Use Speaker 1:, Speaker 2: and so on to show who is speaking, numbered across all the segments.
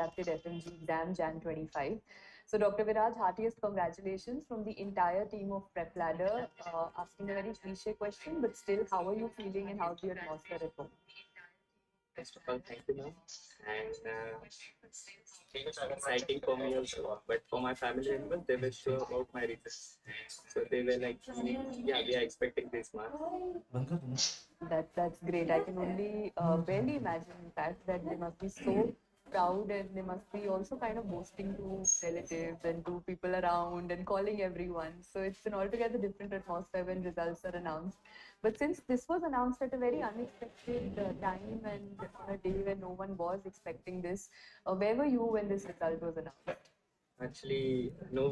Speaker 1: conducted FMGE Jan 25. So Dr. Viraj, heartiest congratulations from the entire team of PrepLadder. Asking a very cliche question, but still, how are you feeling and how's the atmosphere at home?
Speaker 2: First of all, thank you, ma'am. And it's exciting for me also. But for my family members, they were sure about my results. So they were like, yeah, we are expecting this mark.
Speaker 1: That's great. I can only barely imagine, in fact, that they must be so proud and they must be also kind of boasting to relatives and to people around and calling everyone. So it's an altogether different atmosphere when results are announced. But since this was announced at a very unexpected time and on a day when no one was expecting this, where were you when this result was announced?
Speaker 2: Actually, no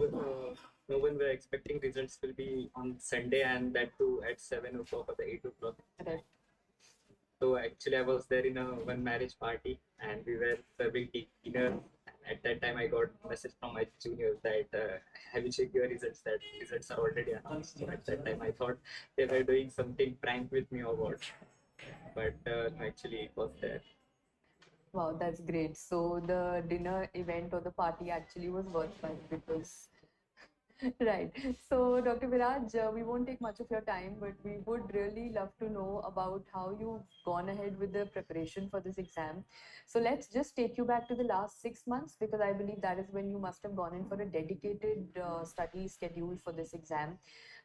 Speaker 2: one were expecting results will be on Sunday and that too at 7 o'clock or the 8 o'clock.
Speaker 1: Right.
Speaker 2: So actually, I was there in a one marriage party and we were serving dinner. At that time, I got a message from my juniors that have you checked your results? That results are already announced. So at that time, I thought they were doing something prank with me or what. But no, actually, it was there.
Speaker 1: Wow, that's great. So the dinner event or the party actually was worthwhile because right. So, Dr. Viraj, we won't take much of your time, but we would really love to know about how you've gone ahead with the preparation for this exam. So, let's just take you back to the last 6 months because I believe that is when you must have gone in for a dedicated study schedule for this exam.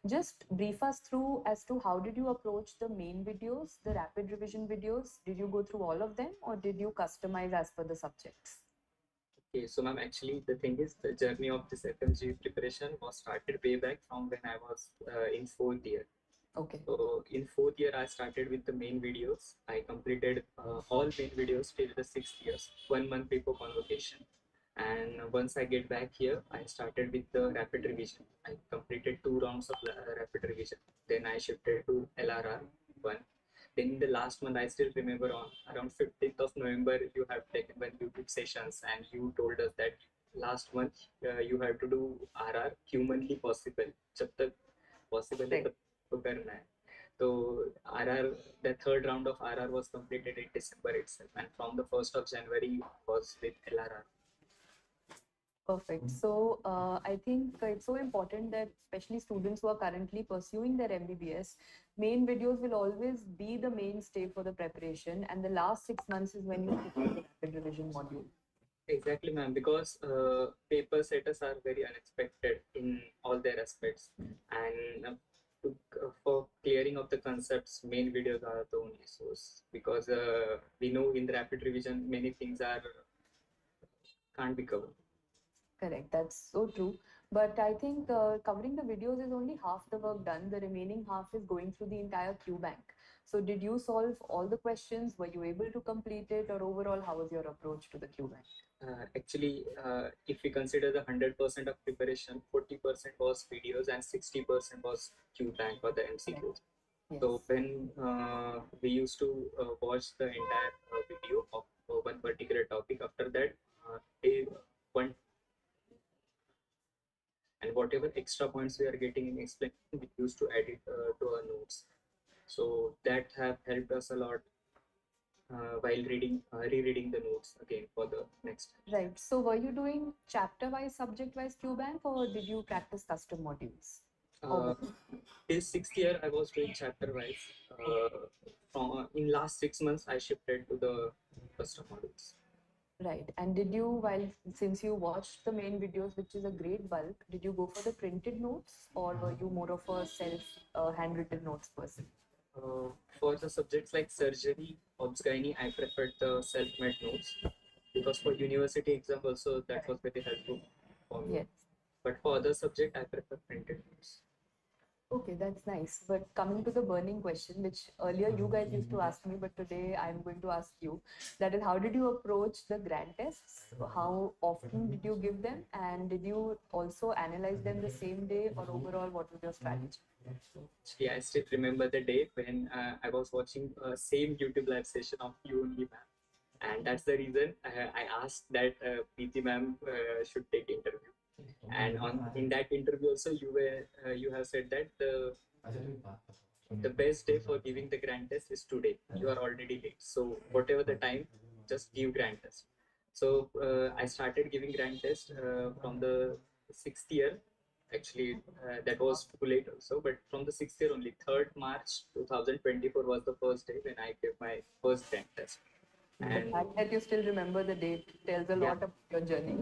Speaker 1: Just brief us through as to how did you approach the main videos, the rapid revision videos? Did you go through all of them or did you customize as per the subjects?
Speaker 2: Okay, so ma'am, actually the thing is the journey of this FMG preparation was started way back from when I was in fourth year.
Speaker 1: Okay.
Speaker 2: So in fourth year, I started with the main videos. I completed all main videos till the 6 years, 1 month before convocation. And once I get back here, I started with the rapid revision. I completed 2 rounds of rapid revision. Then I shifted to LRR one. Then in the last month, I still remember on around 15th of November, you have taken one YouTube sessions and you told us that last month you have to do RR humanly possible. जब तक possible है तब तो करना है. So RR, the third round of RR was completed in December itself, and from the 1st of January was with LRR.
Speaker 1: Perfect. So I think it's so important that especially students who are currently pursuing their MBBS, main videos will always be the mainstay for the preparation, and the last 6 months is when you pick up the rapid revision module.
Speaker 2: Exactly, ma'am, because paper setters are very unexpected in all their aspects, and for clearing of the concepts, main videos are the only source because we know in the rapid revision many things are can't be covered.
Speaker 1: Correct. That's so true. But I think covering the videos is only half the work done. The remaining half is going through the entire Q bank. So did you solve all the questions? Were you able to complete it? Or overall, how was your approach to the Q bank?
Speaker 2: Actually, if we consider the 100% of preparation, 40% was videos and 60% was Q bank or the MCQs.
Speaker 1: Yes.
Speaker 2: So when we used to watch the entire video of one particular topic, after that, they one and whatever extra points we are getting in explanation, we used to add it to our notes. So that have helped us a lot while rereading the notes again for the next time.
Speaker 1: Right. So were you doing chapter-wise, subject-wise Q bank, or did you practice custom modules?
Speaker 2: This 6th year, I was doing chapter wise. From in last 6 months, I shifted to the custom modules.
Speaker 1: Right. And did you, since you watched the main videos, which is a great bulk, did you go for the printed notes or were you more of a self handwritten notes person?
Speaker 2: For the subjects like surgery, obs-gynae, I preferred the self-made notes because for university exam also that was very helpful for me.
Speaker 1: Yes.
Speaker 2: But for other subject, I prefer printed notes.
Speaker 1: Okay, that's nice. But coming to the burning question, which earlier you guys used to ask me, but today I'm going to ask you, that is, how did you approach the grant tests? How often did you give them? And did you also analyze them the same day, or overall, what was your strategy?
Speaker 2: Yeah, I still remember the day when I was watching same YouTube live session of you only, ma'am. And that's the reason I asked that Preeti ma'am should take interview. And in that interview also you have said that the best day for giving the grant test is today. You are already late, so whatever the time, just give grant test. So I started giving grand test from the 6th year. Actually, that was too late also, but from the 6th year only, 3rd March 2024 was the first day when I gave my first grand test.
Speaker 1: The
Speaker 2: And
Speaker 1: fact that you still remember the date tells a
Speaker 2: yeah,
Speaker 1: lot about your journey.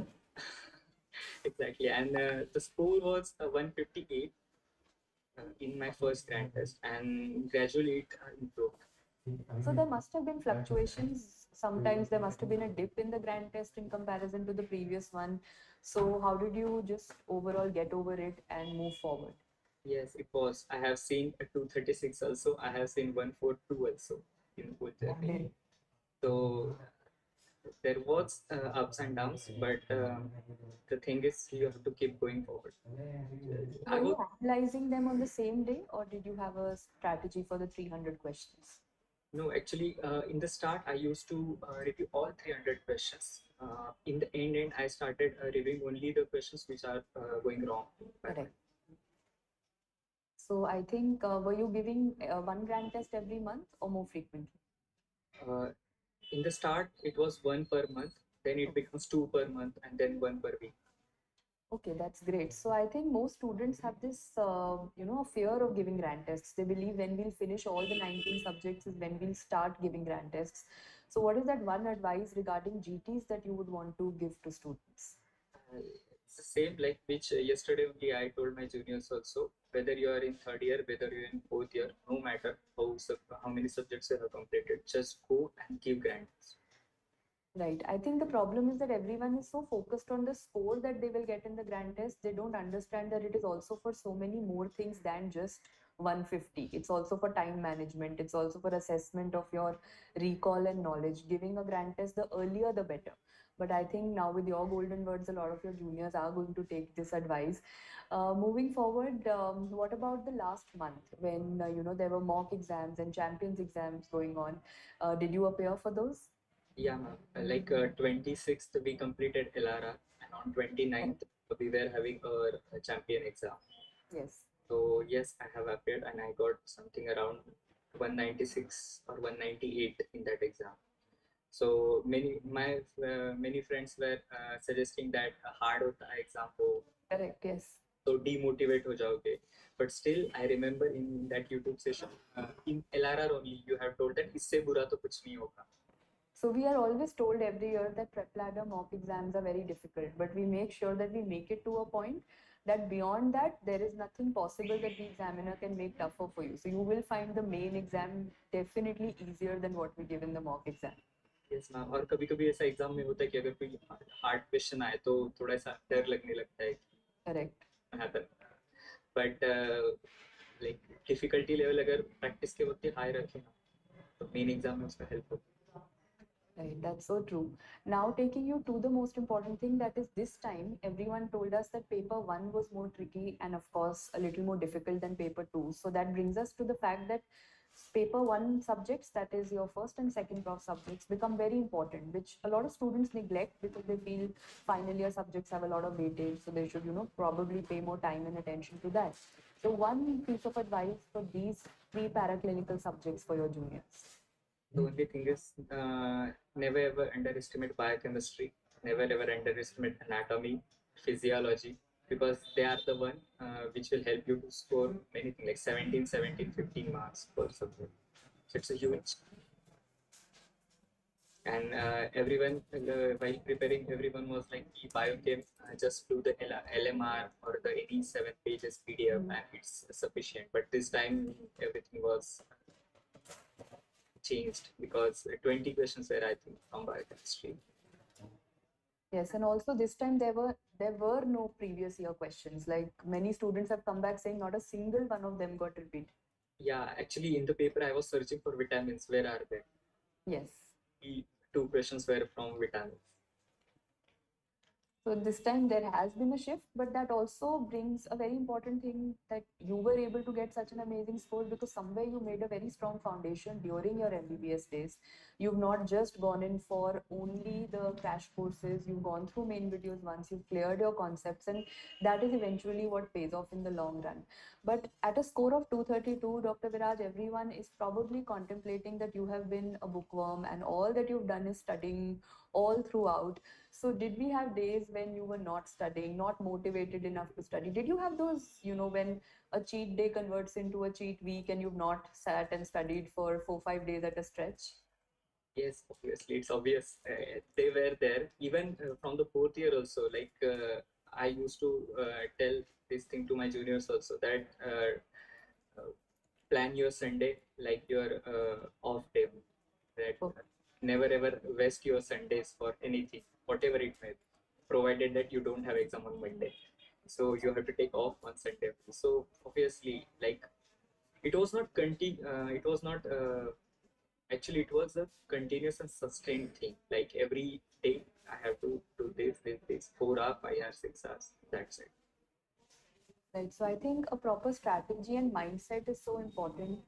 Speaker 2: exactly. And the score was 158 in my first grand test, and gradually it improved.
Speaker 1: So there must have been fluctuations. Sometimes there must have been a dip in the grand test in comparison to the previous one. So how did you just overall get over it and move forward?
Speaker 2: Yes, it was. I have seen a 236 also. I have seen 142 also in both journey. So there was ups and downs, but the thing is you have to keep going forward. I
Speaker 1: Were you
Speaker 2: was
Speaker 1: analyzing them on the same day, or did you have a strategy for the 300 questions?
Speaker 2: no, actually in the start I used to review all 300 questions. In the end, I started reviewing only the questions which are going wrong.
Speaker 1: Correct. So I think, were you giving one grand test every month or more frequently?
Speaker 2: Uh, in the start, it was one per month. Then it becomes two per month, and then one per week.
Speaker 1: Okay, that's great. So I think most students have this, fear of giving grand tests. They believe when we'll finish all the 19 subjects is when we'll start giving grand tests. So what is that one advice regarding GTs that you would want to give to students?
Speaker 2: It's the same like which yesterday only I told my juniors also. Whether you are in third year, whether you're in fourth year, no matter how many subjects you have completed, just go and give grants.
Speaker 1: Right. I think the problem is that everyone is so focused on the score that they will get in the grand test. They don't understand that it is also for so many more things than just 150. It's also for time management. It's also for assessment of your recall and knowledge. Giving a grand test, the earlier the better. But I think now with your golden words, a lot of your juniors are going to take this advice. Moving forward, what about the last month when there were mock exams and champions exams going on? Did you appear for those?
Speaker 2: Yeah, ma'am. Like 26th we completed LRR, and on 29th we were having our champion exam.
Speaker 1: Yes.
Speaker 2: So yes, I have appeared and I got something around 196 or 198 in that exam. So many friends were suggesting that hard होता है exam हो,
Speaker 1: Correct, yes.
Speaker 2: so demotivate हो जाओगे. But still, I remember in that YouTube session, in LRR only, you have told that इससे बुरा तो कुछ नहीं होगा.
Speaker 1: So we are always told every year that PrepLadder mock exams are very difficult, but we make sure that we make it to a point that beyond that, there is nothing possible that the examiner can make tougher for you. So you will find the main exam definitely easier than what we give in the mock exam.
Speaker 2: Yes, ma'am. और कभी कभी ऐसा exam में होता है कि अगर कोई हार्ड क्वेश्चन आए तो थोड़ा सा डर लगने लगता है
Speaker 1: Correct.
Speaker 2: But like difficulty level अगर प्रैक्टिस के वक्त हाई रखे ना तो मेन एग्जाम में उसका हेल्प होता
Speaker 1: Right, that's so true. Now, taking you to the most important thing, that is this time, everyone told us that paper one was more tricky and, of course, a little more difficult than paper two. So, that brings us to the fact that paper one subjects, that is your first and second prof subjects, become very important, which a lot of students neglect because they feel final year subjects have a lot of weightage. So, they should, probably pay more time and attention to that. So, one piece of advice for these three paraclinical subjects for your juniors.
Speaker 2: The only thing is never ever underestimate biochemistry, never ever underestimate anatomy, physiology, because they are the one which will help you to score many things like 17, 17, 15 marks per subject. So it's a huge. And everyone, while preparing, everyone was like, biochem, just do the LMR or the any 7 pages PDF and it's sufficient. But this time, everything was changed because 20 questions were, I think, from biochemistry.
Speaker 1: Yes, and also this time there were no previous year questions. Like many students have come back saying not a single one of them got repeat.
Speaker 2: Yeah, actually, in the paper, I was searching for vitamins. Where are they?
Speaker 1: Yes.
Speaker 2: The two questions were from vitamins.
Speaker 1: So this time there has been a shift, but that also brings a very important thing, that you were able to get such an amazing score because somewhere you made a very strong foundation during your MBBS days. You've not just gone in for only the crash courses, you've gone through main videos once, you've cleared your concepts, and that is eventually what pays off in the long run. But at a score of 232, Dr. Viraj, everyone is probably contemplating that you have been a bookworm and all that you've done is studying all throughout. So, did we have days when you were not studying, not motivated enough to study? Did you have those, when a cheat day converts into a cheat week and you've not sat and studied for 4, 5 days at a stretch?
Speaker 2: Yes, obviously, it's obvious. They were there even from the fourth year also. Like I used to tell this thing to my juniors also that plan your Sunday like your off day. That
Speaker 1: Oh,
Speaker 2: never ever waste your Sundays for anything, whatever it may be, provided that you don't have exam on Monday. So you have to take off on Sunday. So obviously, like it was not it was not actually it was a continuous and sustained thing. Like every day I have to do this 4 hours, 5 hours, 6 hours. That's it.
Speaker 1: right. So I think a proper strategy and mindset is so important.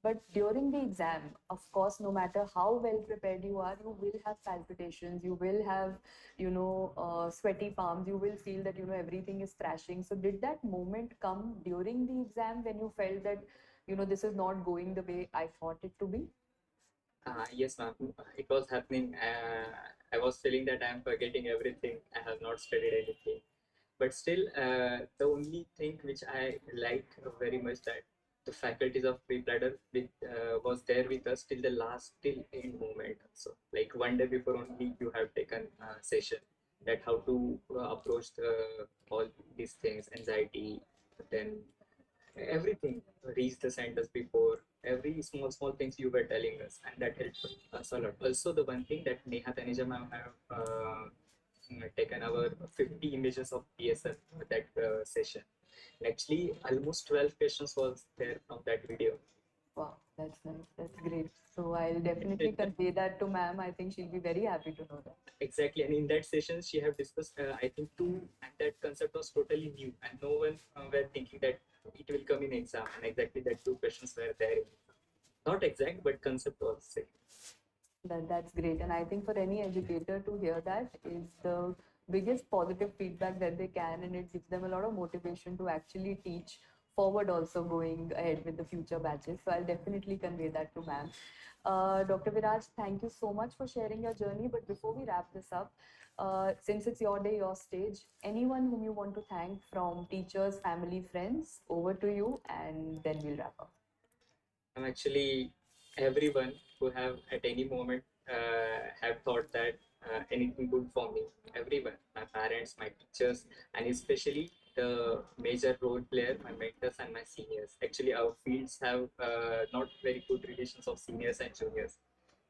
Speaker 1: But during the exam, of course, no matter how well prepared you are, you will have palpitations, you will have, sweaty palms, you will feel that, everything is crashing. So did that moment come during the exam when you felt that, this is not going the way I thought it to be?
Speaker 2: Yes, ma'am. It was happening. I was feeling that I'm forgetting everything. I have not studied anything. But still, the only thing which I like very much that the faculties of PrepLadder was there with us till the last, till end moment. So, like one day before only, you have taken a session that how to approach all these things, anxiety, then everything, reach the centers before every small things you were telling us, and that helped us a lot. Also, the one thing that Neha Taneja ma'am have taken our 50 images of PSL that session. And actually, almost 12 questions was there from that video.
Speaker 1: Wow, that's nice. That's great. So I'll definitely convey that to ma'am. I think she'll be very happy to know that.
Speaker 2: Exactly, and in that session, she have discussed, I think two, and that concept was totally new, and no one were thinking that it will come in exam, and exactly that two questions were there in exam. Not exact, but concept was same.
Speaker 1: That's great. And I think for any educator to hear that is the biggest positive feedback that they can, and it gives them a lot of motivation to actually teach forward, also going ahead with the future batches. So I'll definitely convey that to ma'am. Dr. Viraj, thank you so much for sharing your journey. But before we wrap this up, since it's your day, your stage, anyone whom you want to thank from teachers, family, friends, over to you, and then we'll wrap up.
Speaker 2: I'm actually everyone who have at any moment have thought that anything good for me. Everyone, my parents, my teachers, and especially the major role player, my mentors and my seniors. Actually, our fields have not very good relations of seniors and juniors.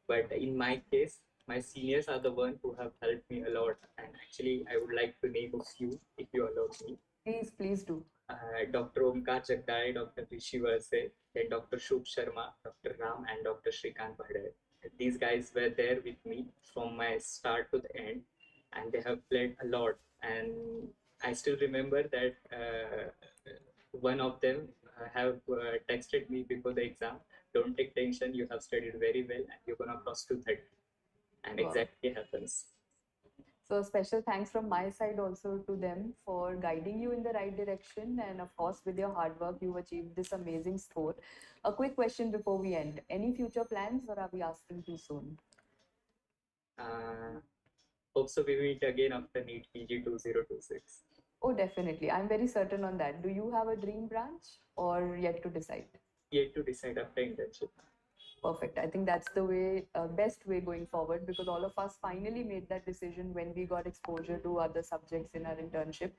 Speaker 2: But in my case, my seniors are the one who have helped me a lot. And actually, I would like to name a few if you allow me.
Speaker 1: Please, please do.
Speaker 2: Dr. Omkar Jagdale, Dr. Rishi Varse, then Dr. Shubh Sharma, Dr. Ram, and Dr. Shrikant Bhadare. These guys were there with me from my start to the end, and they have played a lot. And I still remember that one of them have texted me before the exam, "Don't take tension, you have studied very well, and you're gonna cross to 30." And
Speaker 1: Wow.
Speaker 2: exactly happens.
Speaker 1: So special thanks from my side also to them for guiding you in the right direction. And of course, with your hard work, you've achieved this amazing score. A quick question before we end. Any future plans or are we asking too soon?
Speaker 2: Uh, Hope so we meet again after NEET PG 2026.
Speaker 1: Oh, definitely. I'm very certain on that. Do you have a dream branch or yet to decide?
Speaker 2: Yet to decide after internship.
Speaker 1: Perfect. I think that's the way, best way going forward because all of us finally made that decision when we got exposure to other subjects in our internship.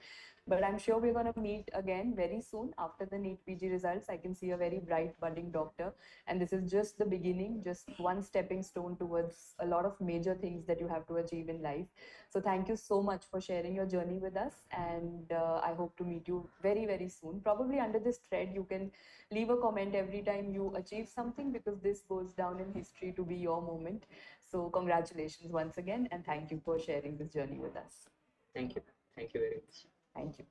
Speaker 1: But I'm sure we're going to meet again very soon after the NEET PG results. I can see a very bright budding doctor, and this is just the beginning, just one stepping stone towards a lot of major things that you have to achieve in life. So thank you so much for sharing your journey with us, and I hope to meet you very, very soon. Probably under this thread, you can leave a comment every time you achieve something because this goes down in history to be your moment. So, congratulations once again, and thank you for sharing this journey with us.
Speaker 2: Thank you. Thank you very much.
Speaker 1: Thank you.